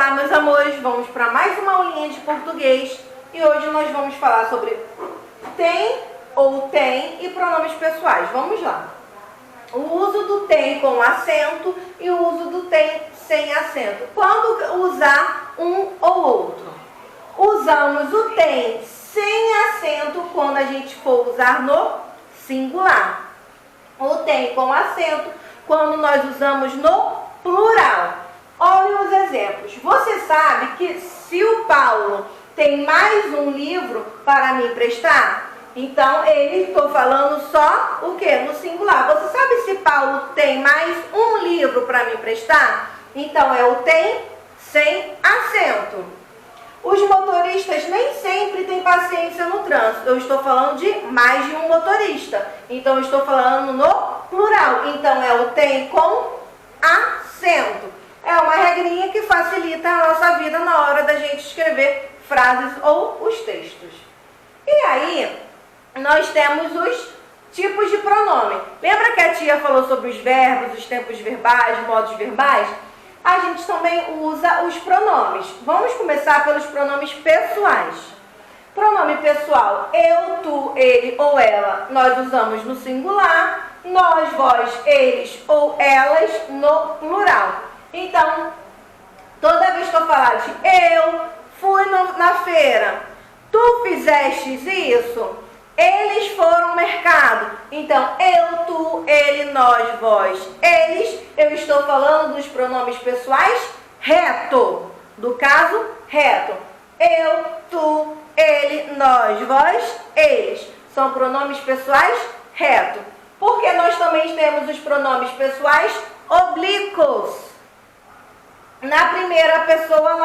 Olá, meus amores, vamos para mais uma aulinha de português e hoje nós vamos falar sobre tem ou tem e pronomes pessoais. Vamos lá. O uso do tem com acento e o uso do tem sem acento. Quando usar um ou outro? Usamos o tem sem acento quando a gente for usar no singular. O tem com acento quando nós usamos no plural. Olhem os exemplos. Você sabe que se o Paulo tem mais um livro para me emprestar, então ele, estou falando só o quê? No singular. Você sabe se Paulo tem mais um livro para me emprestar? Então é o tem sem acento. Os motoristas nem sempre têm paciência no trânsito. Eu estou falando de mais de um motorista. Então eu estou falando no plural. Então é o tem com acento. É uma regrinha que facilita a nossa vida na hora da gente escrever frases ou os textos. E aí, nós temos os tipos de pronome. Lembra que a tia falou sobre os verbos, os tempos verbais, modos verbais? A gente também usa os pronomes. Vamos começar pelos pronomes pessoais. Pronome pessoal, eu, tu, ele ou ela, nós usamos no singular, nós, vós, eles ou elas no plural. Então, toda vez que eu falar de eu fui na feira, tu fizestes isso, eles foram ao mercado. Então, eu, tu, ele, nós, vós, eles, eu estou falando dos pronomes pessoais reto, do caso reto. Eu, tu, ele, nós, vós, eles. São pronomes pessoais reto. Porque nós também temos os pronomes pessoais oblíquos. Na primeira pessoa,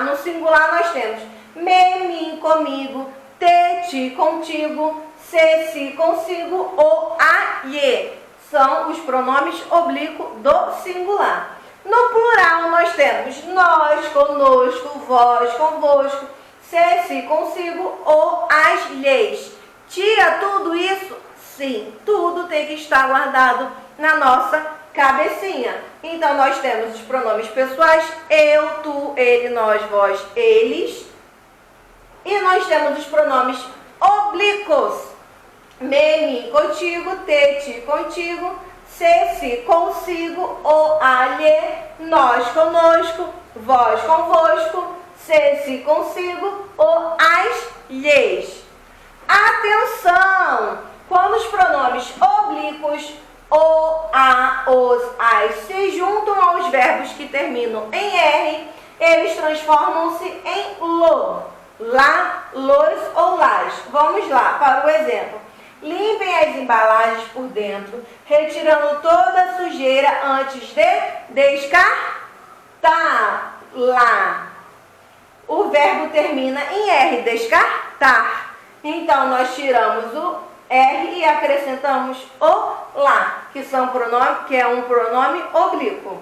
no singular, nós temos me, mim, comigo, te, ti, contigo, se, si, consigo, o, a, ye. São os pronomes oblíquos do singular. No plural, nós temos nós, conosco, vós, convosco, se, si, consigo, o, as, lhes. Tia, tudo isso? Sim, tudo tem que estar guardado na nossa cabecinha. Então, nós temos os pronomes pessoais, eu, tu, ele, nós, vós, eles. E nós temos os pronomes oblíquos. Me, mim, contigo, te, ti, contigo, se, si, consigo, o, a, lhe, nós, conosco, vós, convosco, se, si, consigo, o, as, lhes. Atenção! Quando os pronomes oblíquos, o, a, os, as, se juntam aos verbos que terminam em R, eles transformam-se em lo, lá, los ou las. Vamos lá para o exemplo. Limpem as embalagens por dentro, retirando toda a sujeira antes de descartar. Lá. O verbo termina em R, descartar. Então, nós tiramos o R e acrescentamos o lá, que é um pronome oblíquo.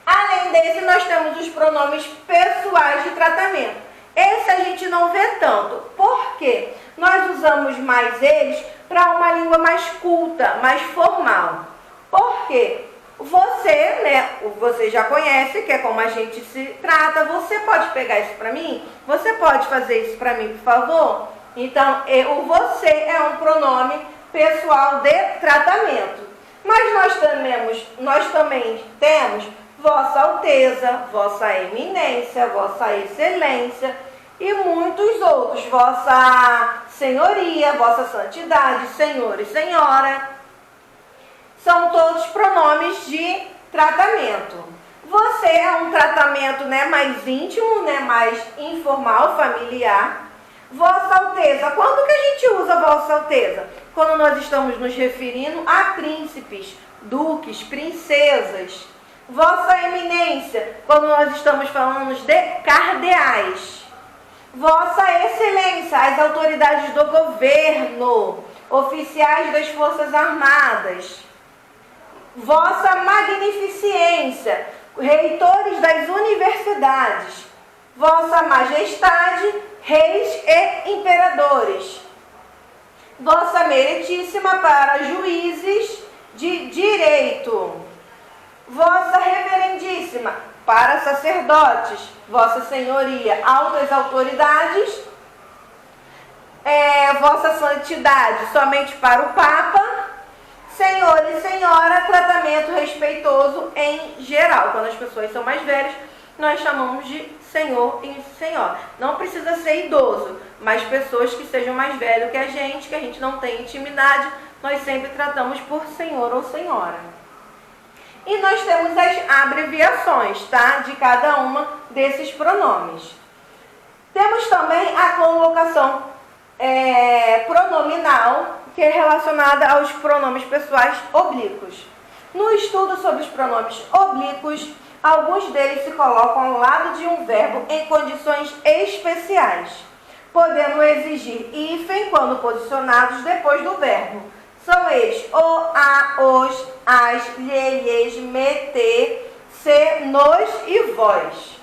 Além desse, nós temos os pronomes pessoais de tratamento. Esse a gente não vê tanto. Por quê? Nós usamos mais eles para uma língua mais culta, mais formal. Por quê? Você já conhece, que é como a gente se trata. Você pode pegar isso para mim? Você pode fazer isso para mim, por favor? Então, o você é um pronome pessoal de tratamento. Mas nós também temos Vossa Alteza, Vossa Eminência, Vossa Excelência e muitos outros. Vossa Senhoria, Vossa Santidade, Senhor e Senhora. São todos pronomes de tratamento. Você é um tratamento mais íntimo, mais informal, familiar. Vossa Alteza, quando que a gente usa Vossa Alteza? Quando nós estamos nos referindo a príncipes, duques, princesas. Vossa Eminência, quando nós estamos falando de cardeais. Vossa Excelência, as autoridades do governo, oficiais das Forças Armadas. Vossa Magnificência, reitores das universidades. Vossa Majestade, reis e imperadores. Vossa Meritíssima para juízes de direito. Vossa Reverendíssima Santíssima, para sacerdotes, Vossa Senhoria, altas autoridades, Vossa Santidade, somente para o Papa, Senhor e Senhora, tratamento respeitoso em geral. Quando as pessoas são mais velhas, nós chamamos de Senhor e Senhora. Não precisa ser idoso, mas pessoas que sejam mais velhas que a gente não tem intimidade, nós sempre tratamos por Senhor ou Senhora. E nós temos as abreviações, tá? De cada uma desses pronomes. Temos também a colocação pronominal, que é relacionada aos pronomes pessoais oblíquos. No estudo sobre os pronomes oblíquos, alguns deles se colocam ao lado de um verbo em condições especiais, podendo exigir hífen quando posicionados depois do verbo. São eles o, a, os, as, lhes, me, se, nos e vós.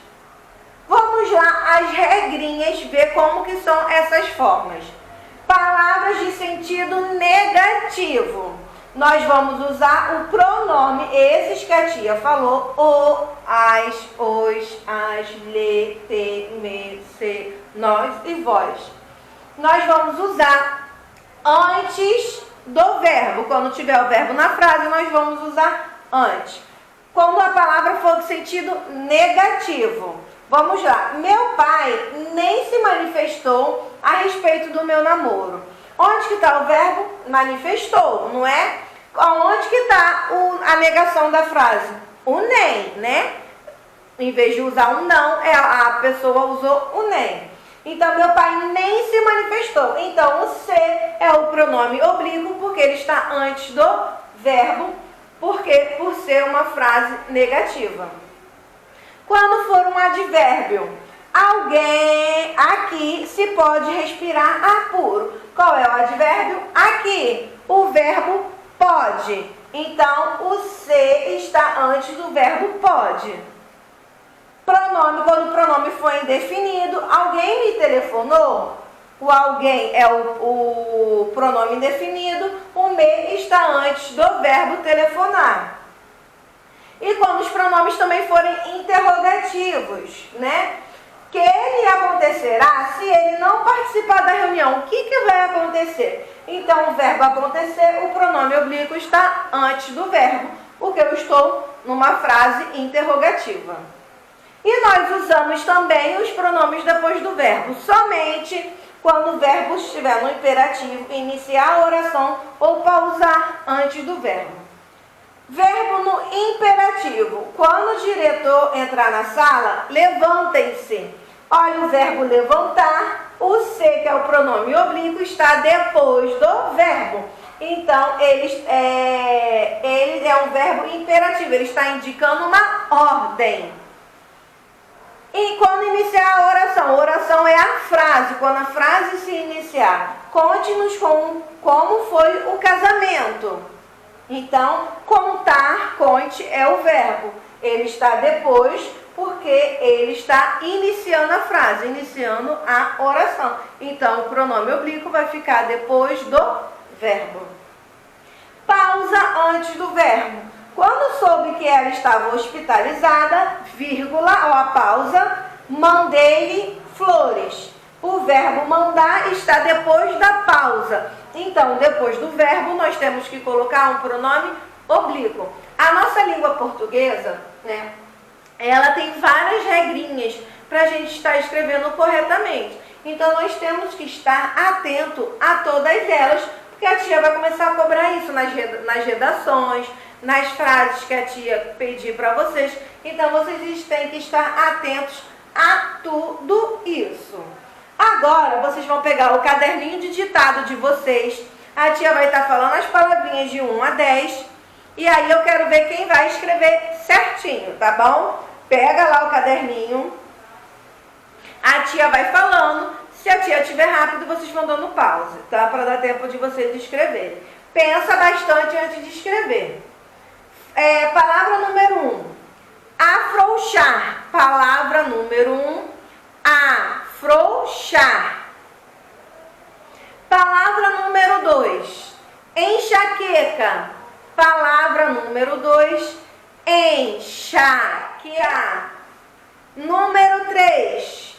Vamos lá as regrinhas, ver como que são essas formas. Palavras de sentido negativo. Nós vamos usar o pronome, esses que a tia falou, o, as, os, as, lhe, te, me, se, nós e vós. Nós vamos usar antes do verbo. Quando tiver o verbo na frase, nós vamos usar antes. Quando a palavra for de sentido negativo. Vamos lá. Meu pai nem se manifestou a respeito do meu namoro. Onde que está o verbo? Manifestou, não é? Onde que está a negação da frase? O nem, né? Em vez de usar um não, a pessoa usou o nem. Então, meu pai nem se manifestou. Então, o se é o pronome oblíquo, porque ele está antes do verbo, porque por ser uma frase negativa. Quando for um advérbio, alguém aqui se pode respirar ar puro. Qual é o advérbio? Aqui, o verbo pode. Então, o se está antes do verbo pode. Pronome, quando o pronome for indefinido, alguém me telefonou, o alguém é o pronome indefinido, o me está antes do verbo telefonar. E quando os pronomes também forem interrogativos, né? Que ele acontecerá se ele não participar da reunião. O que vai acontecer? Então, o verbo acontecer, o pronome oblíquo está antes do verbo, porque eu estou numa frase interrogativa. E nós usamos também os pronomes depois do verbo, somente quando o verbo estiver no imperativo, iniciar a oração ou pausar antes do verbo. Verbo no imperativo. Quando o diretor entrar na sala, levantem-se. Olha o verbo levantar. O se, que é o pronome oblíquo, está depois do verbo. Então, ele é um verbo imperativo. Ele está indicando uma ordem. E quando iniciar a oração é a frase. Quando a frase se iniciar, conte-nos como foi o casamento. Então, contar, conte, é o verbo. Ele está depois porque ele está iniciando a frase, iniciando a oração. Então, o pronome oblíquo vai ficar depois do verbo. Pausa antes do verbo. Quando soube que ela estava hospitalizada, vírgula, ó, a pausa, mandei-lhe flores. O verbo mandar está depois da pausa. Então, depois do verbo, nós temos que colocar um pronome oblíquo. A nossa língua portuguesa, né, ela tem várias regrinhas para a gente estar escrevendo corretamente. Então, nós temos que estar atento a todas elas, porque a tia vai começar a cobrar isso nas redações, nas frases que a tia pedir para vocês. Então, vocês têm que estar atentos a tudo isso. Agora, vocês vão pegar o caderninho de ditado de vocês. A tia vai estar falando as palavrinhas de 1 a 10. E aí eu quero ver quem vai escrever certinho, tá bom? Pega lá o caderninho. A tia vai falando. Se a tia estiver rápido, vocês vão dando pausa, tá? Para dar tempo de vocês escreverem. Pensa bastante antes de escrever. Palavra número 1. Afrouxar. Palavra número 1. Afrouxar. Palavra número 2. Enxaqueca. Palavra número 2. enxaquear. Número 3,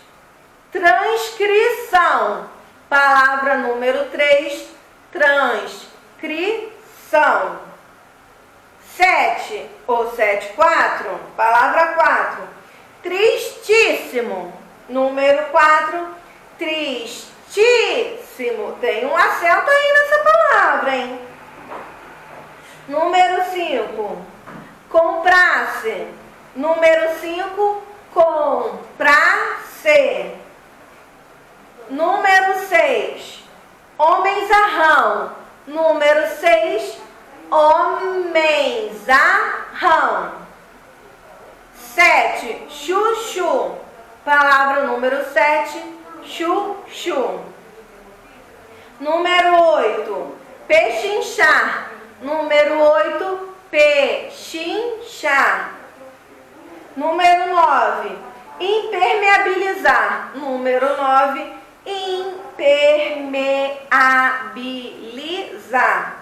transcrição. Palavra número 3, transcrição. 7 ou 7,4, palavra 4, tristíssimo. Número 4, tristíssimo. Tem um acento aí nessa palavra, hein? Número 5, comprasse. Número 5, comprasse. Número 6, homenzarrão. Número 6, homenzarrão. 7, chuchu. Palavra número 7, chuchu. Número 8, pechinchar. Número 8, pechinchar. Número 9, impermeabilizar. Número 9, impermeabilizar.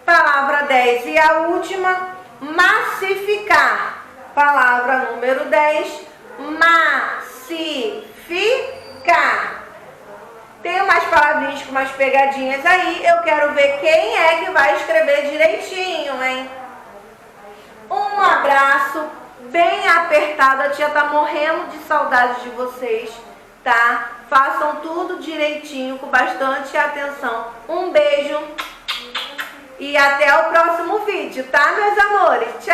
Palavra 10 e a última, massificar. Palavra número 10, massificar. Tem umas palavrinhas com umas pegadinhas aí. Eu quero ver quem é que vai escrever direitinho, hein? Um abraço bem apertado. A tia tá morrendo de saudade de vocês, tá? Façam tudo direitinho, com bastante atenção. Um beijo e até o próximo vídeo, tá, meus amores? Tchau!